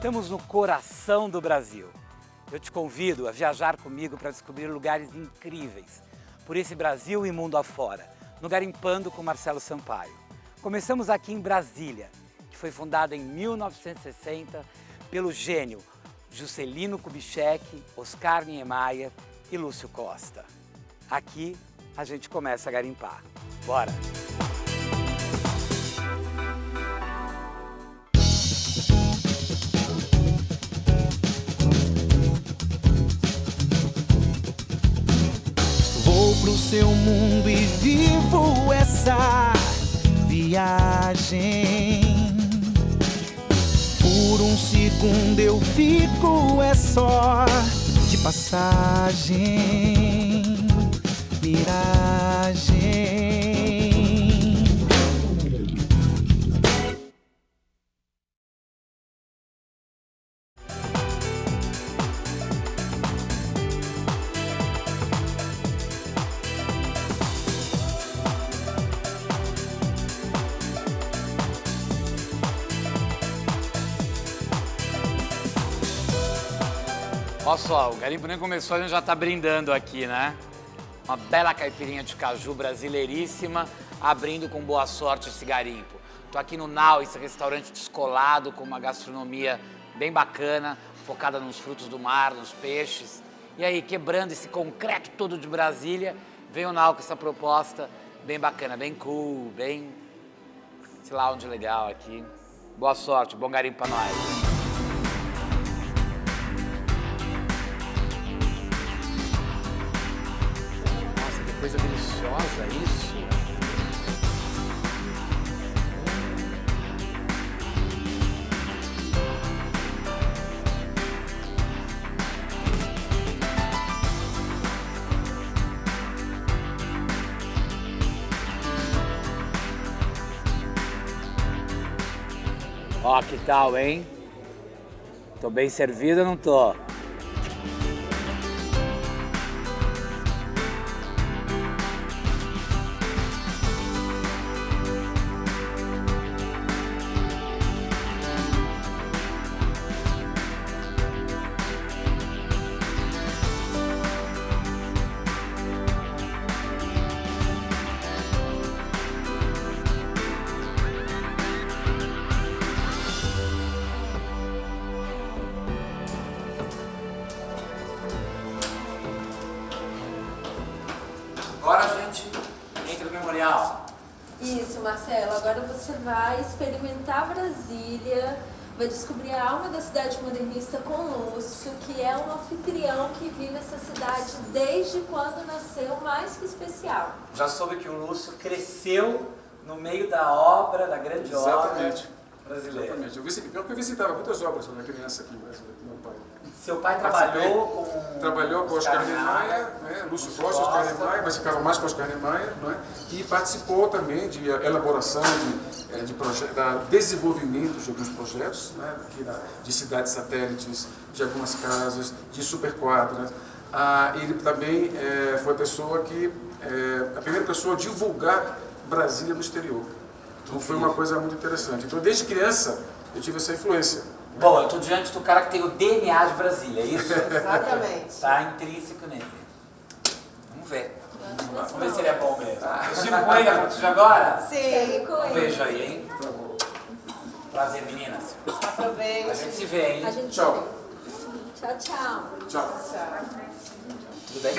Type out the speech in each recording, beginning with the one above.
Estamos no coração do Brasil. Eu te convido a viajar comigo para descobrir lugares incríveis por esse Brasil e mundo afora, no Garimpando com Marcelo Sampaio. Começamos aqui em Brasília, que foi fundada em 1960 pelo gênio Juscelino Kubitschek, Oscar Niemeyer e Lúcio Costa. Aqui a gente começa a garimpar. Bora! Vou pro seu mundo e vivo essa viagem. Por um segundo eu fico, é só de passagem, miragem. Olha só, o garimpo nem começou, a gente já tá brindando aqui, né? Uma bela caipirinha de caju brasileiríssima, abrindo com boa sorte esse garimpo. Tô aqui no Nau, esse restaurante descolado, com uma gastronomia bem bacana, focada nos frutos do mar, nos peixes. E aí, quebrando esse concreto todo de Brasília, vem o Nau com essa proposta bem bacana, bem cool, bem... sei lá onde legal aqui. Boa sorte, bom garimpo pra nós. Coisa deliciosa isso. Ó, que tal, hein? Tô bem servido ou não tô? Agora a gente entra no memorial. Isso, Marcelo. Agora você vai experimentar Brasília, vai descobrir a alma da cidade modernista com Lúcio, que é um anfitrião que vive essa cidade desde quando nasceu, mais que especial. Já soube que o Lúcio cresceu no meio da obra, da grande obra brasileira. Exatamente. Eu visitava muitas obras quando era criança aqui em Brasília, com meu pai. Seu pai trabalhou com Oscar Niemeyer, né? Lúcio Costa, Oscar Niemeyer, mas ficava mais com Oscar Niemeyer, né? E participou também de elaboração de desenvolvimento de alguns projetos, né? De cidades satélites, de algumas casas, de superquadras. Ele também foi a primeira pessoa a divulgar Brasília no exterior. Então foi uma coisa muito interessante. Então desde criança eu tive essa influência. Bom, eu estou diante do cara que tem o DNA de Brasília, é isso? Exatamente. Está intrínseco nele. Vamos ver. Vamos ver se ele é bom mesmo. Eu sigo com ele a partir de agora? Sim, com Um beijo aí, hein? Prazer, meninas. Aproveite. A gente se vê, hein? Tchau. Tchau, tchau. Tchau. Tudo bem?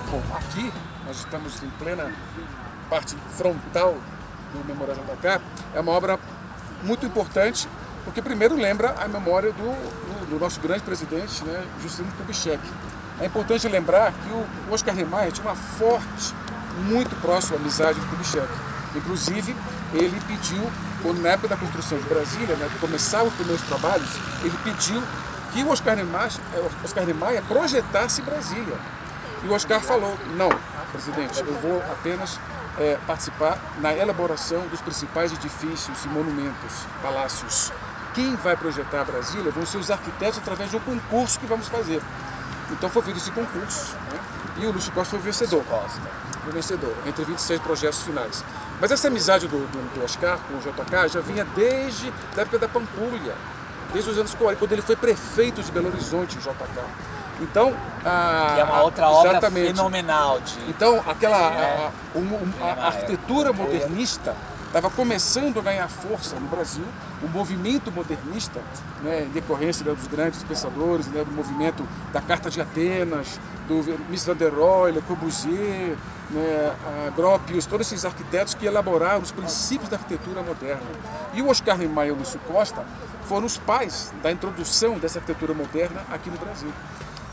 Bom, aqui nós estamos em plena parte frontal do Memorial JK. É uma obra muito importante, porque primeiro lembra a memória do nosso grande presidente, né, Juscelino Kubitschek. É importante lembrar que o Oscar Niemeyer tinha uma forte, muito próxima amizade com Kubitschek. Inclusive, ele pediu, quando na época da construção de Brasília, né, que começavam os primeiros trabalhos, ele pediu que o Oscar Niemeyer projetasse Brasília. E o Oscar falou, não, presidente, eu vou apenas participar na elaboração dos principais edifícios e monumentos, palácios. Quem vai projetar Brasília vão ser os arquitetos através de um concurso que vamos fazer. Então foi feito esse concurso, né? E o Lúcio Costa foi o vencedor. Foi o vencedor, entre 26 projetos finais. Mas essa amizade do Oscar com o JK já vinha desde a época da Pampulha, desde os anos 40, quando ele foi prefeito de Belo Horizonte, o JK. Então, que é uma outra obra fenomenal. Então, a arquitetura modernista estava começando a ganhar força no Brasil, o movimento modernista, né, em decorrência dos grandes pensadores, né, do movimento da Carta de Atenas, do Mies van der Rohe, Le Corbusier, né, Gropius, todos esses arquitetos que elaboraram os princípios da arquitetura moderna. E o Oscar Niemeyer e o Lúcio Costa foram os pais da introdução dessa arquitetura moderna aqui no Brasil.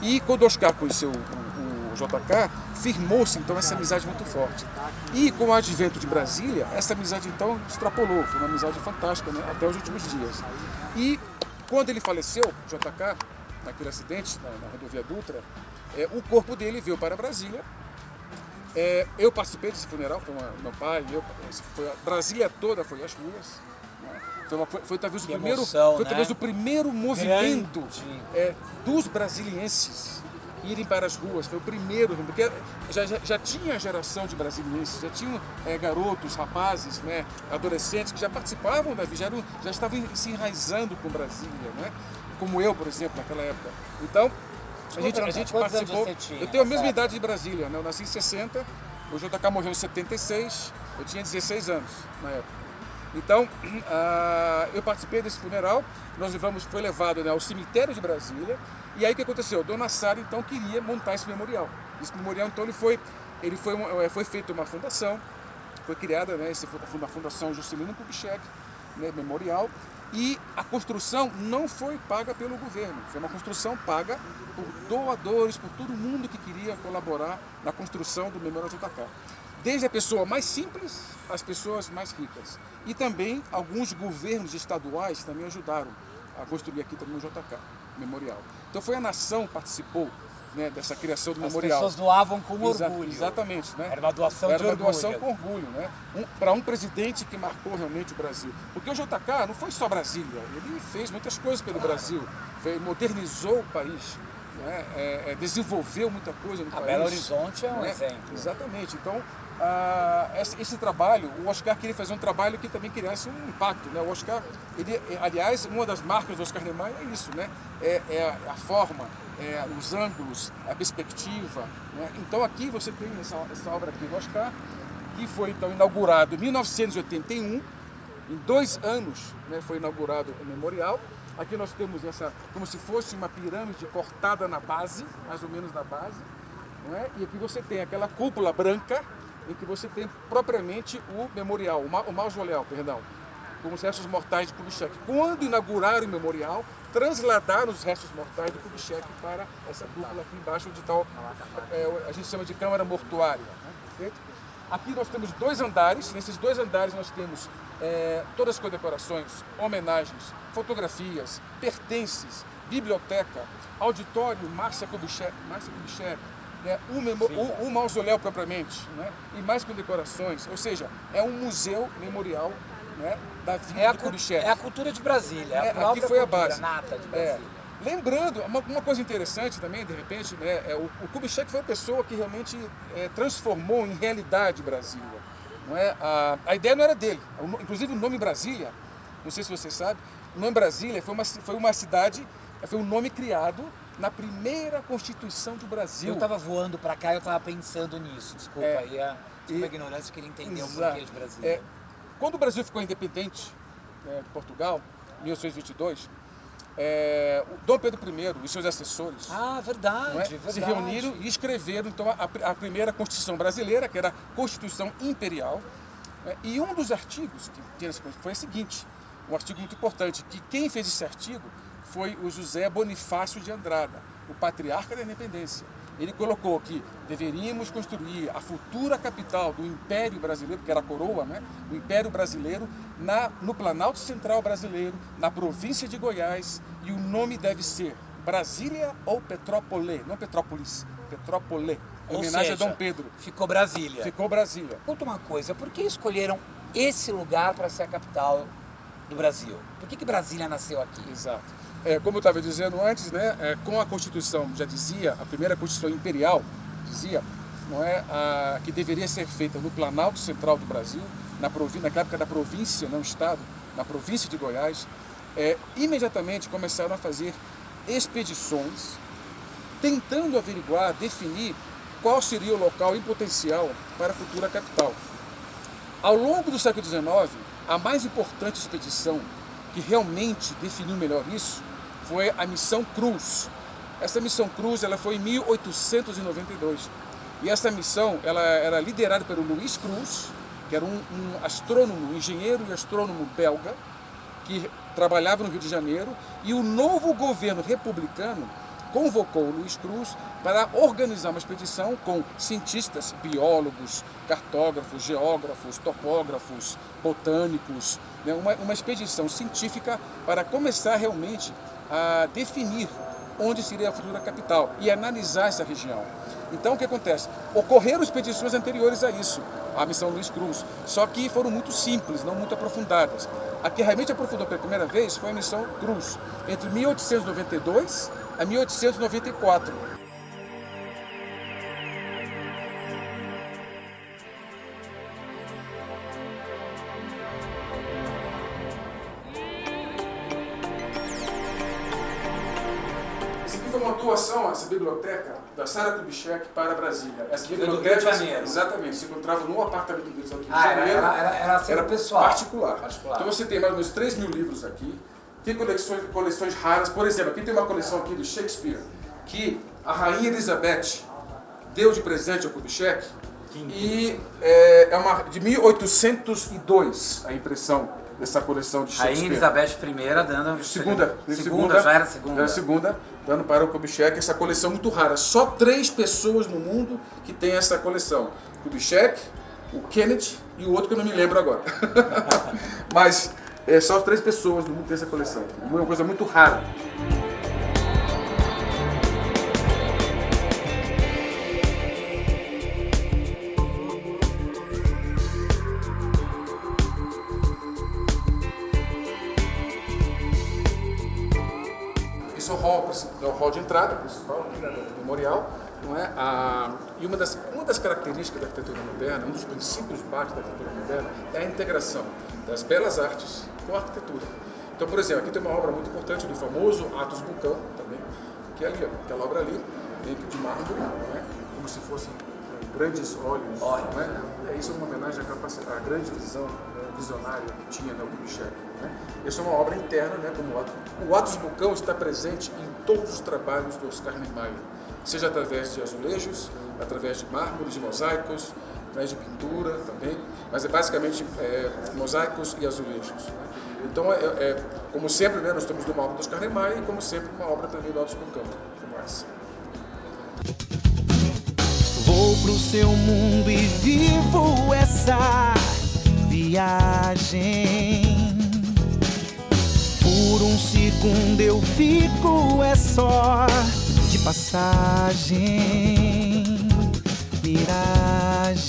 E quando o Oscar conheceu o JK, firmou-se então essa amizade muito forte. E com o advento de Brasília, essa amizade então extrapolou, foi uma amizade fantástica, né, até os últimos dias. E quando ele faleceu, JK, naquele acidente na rodovia Dutra, o corpo dele veio para Brasília. Eu participei desse funeral, meu pai, Brasília toda foi às ruas. Foi talvez o primeiro movimento dos brasilienses irem para as ruas. Foi o primeiro, porque já tinha geração de brasilienses, já tinham garotos, rapazes, né, adolescentes que já participavam da vida, já estavam se enraizando com Brasília, né, como eu, por exemplo, naquela época. Então, a gente participou. Eu tenho a mesma idade de Brasília, né, eu nasci em 60, o JK morreu em 76, eu tinha 16 anos na época. Então, eu participei desse funeral, foi levado, né, ao cemitério de Brasília, e aí o que aconteceu? Dona Sara, então, queria montar esse memorial. Esse memorial, então, foi feita uma fundação, foi criada, né, a Fundação Juscelino Kubitschek, né, memorial, e a construção não foi paga pelo governo, foi uma construção paga por doadores, por todo mundo que queria colaborar na construção do Memorial JK. Desde a pessoa mais simples às pessoas mais ricas. E também alguns governos estaduais também ajudaram a construir aqui também o JK, memorial. Então foi a nação que participou, né, dessa criação do memorial. As pessoas doavam com orgulho. Exatamente. Né? Era uma doação de orgulho. Era uma doação com orgulho, né? Para um presidente que marcou realmente o Brasil. Porque o JK não foi só Brasília, ele fez muitas coisas pelo Brasil, modernizou o país. Né? Desenvolveu muita coisa no país. Belo Horizonte é um exemplo. Exatamente. Então, esse trabalho, o Oscar queria fazer um trabalho que também criasse um impacto. Né? O Oscar, aliás, uma das marcas do Oscar Niemeyer é isso, né? A forma, os ângulos, a perspectiva. Né? Então aqui você tem essa obra aqui do Oscar, que foi então inaugurado em 1981, em 2 anos, né, foi inaugurado o memorial. Aqui nós temos como se fosse uma pirâmide cortada na base, mais ou menos na base. Não é? E aqui você tem aquela cúpula branca, em que você tem propriamente o memorial, o mausoléu, perdão, com os restos mortais de Kubitschek. Quando inauguraram o memorial, transladaram os restos mortais de Kubitschek para essa cúpula aqui embaixo, onde está a gente chama de câmara mortuária. Né? Perfeito? Aqui nós temos 2 andares, nesses 2 andares nós temos todas as condecorações, homenagens, fotografias, pertences, biblioteca, auditório Márcia Kubitschek, o mausoléu propriamente, né? E mais condecorações, ou seja, é um museu memorial, né, da vida de Kubitschek. É a cultura de Brasília, é a própria aqui foi a cultura base. nata de Brasília. Lembrando, uma coisa interessante também, de repente, né, o Kubitschek foi a pessoa que realmente transformou em realidade Brasília. Não é? A ideia não era dele, inclusive o nome Brasília, não sei se você sabe, o nome Brasília foi uma cidade, foi um nome criado na primeira Constituição do Brasil. Eu estava voando para cá e eu estava pensando nisso, desculpa, desculpa a ignorância, eu queria entender o porquê de Brasília. Quando o Brasil ficou independente de Portugal, em 1822, o Dom Pedro I e seus assessores verdade. se reuniram e escreveram então, a primeira Constituição brasileira, que era a Constituição Imperial, e um dos artigos que tinha essa Constituição foi o seguinte, um artigo muito importante, que quem fez esse artigo foi o José Bonifácio de Andrada, o patriarca da independência. Ele colocou que deveríamos construir a futura capital do Império Brasileiro, que era a coroa, né? O Império Brasileiro, no Planalto Central Brasileiro, na província de Goiás, e o nome deve ser Brasília ou Petrópole, não Petrópolis, Petrópole. em Ou homenagem seja, a Dom Pedro. ficou Brasília. Ficou Brasília. Conta uma coisa, por que escolheram esse lugar para ser a capital do Brasil? Por que Brasília nasceu aqui? Exato. Como eu estava dizendo antes, né, com a Constituição, já dizia, a primeira Constituição Imperial, dizia, não é, que deveria ser feita no Planalto Central do Brasil, naquela época da província, não estado, na província de Goiás, imediatamente começaram a fazer expedições tentando averiguar, definir qual seria o local em potencial para a futura capital. Ao longo do século XIX, a mais importante expedição que realmente definiu melhor isso foi a Missão Cruz. Essa Missão Cruz ela foi em 1892 e essa missão ela era liderada pelo Luiz Cruz, que era um astrônomo, um engenheiro e astrônomo belga, que trabalhava no Rio de Janeiro, e o novo governo republicano convocou o Luiz Cruz para organizar uma expedição com cientistas, biólogos, cartógrafos, geógrafos, topógrafos, botânicos, né, uma expedição científica para começar realmente a definir onde seria a futura capital e analisar essa região. Então, o que acontece? Ocorreram expedições anteriores a isso, a missão Luiz Cruz, só que foram muito simples, não muito aprofundadas. A que realmente aprofundou pela primeira vez foi a missão Cruz, entre 1892 a 1894. Essa aqui foi uma doação, essa biblioteca da Sara Kubitschek para Brasília. Essa biblioteca, do Rio de Janeiro. Exatamente, se encontrava no apartamento deles aqui no Rio de Ah, Janeiro. era pessoal. Particular. Então você tem mais ou menos 3 mil livros aqui. Tem coleções raras. Por exemplo, aqui tem uma coleção aqui de Shakespeare, que a Rainha Elizabeth deu de presente ao Kubitschek. E é uma de 1802 a impressão dessa coleção de Shakespeare. Rainha Elizabeth I dando... Segunda, já era segunda. Era a segunda, dando para o Kubitschek essa coleção muito rara. Só 3 pessoas no mundo que tem essa coleção. Kubitschek, o Kennedy e o outro que eu não me lembro agora. Mas só 3 pessoas no mundo que tem essa coleção. Uma coisa muito rara. Esse é o hall de entrada principal, do memorial, não é? E uma das características da arquitetura moderna, um dos princípios básicos da arquitetura moderna é a integração das belas artes com a arquitetura. Então, por exemplo, aqui tem uma obra muito importante do famoso Atos Bulcão, também, que é ali, aquela obra ali, de mármore, não é? Como se fossem grandes olhos. Não é? Isso é uma homenagem à grande visão visionária que tinha o Kubitschek. Né? Essa é uma obra interna, né, como o Atos Bulcão está presente em todos os trabalhos do Oscar Niemeyer, seja através de azulejos, através de mármores, de mosaicos, né, de pintura também, mas é basicamente mosaicos e azulejos. Né? Então, como sempre, né, nós estamos numa obra do Oscar Niemeyer e, como sempre, uma obra também do Atos Bulcão, como essa. Vou pro seu mundo e vivo essa viagem. Por um segundo eu fico, é só de passagem. Miragem.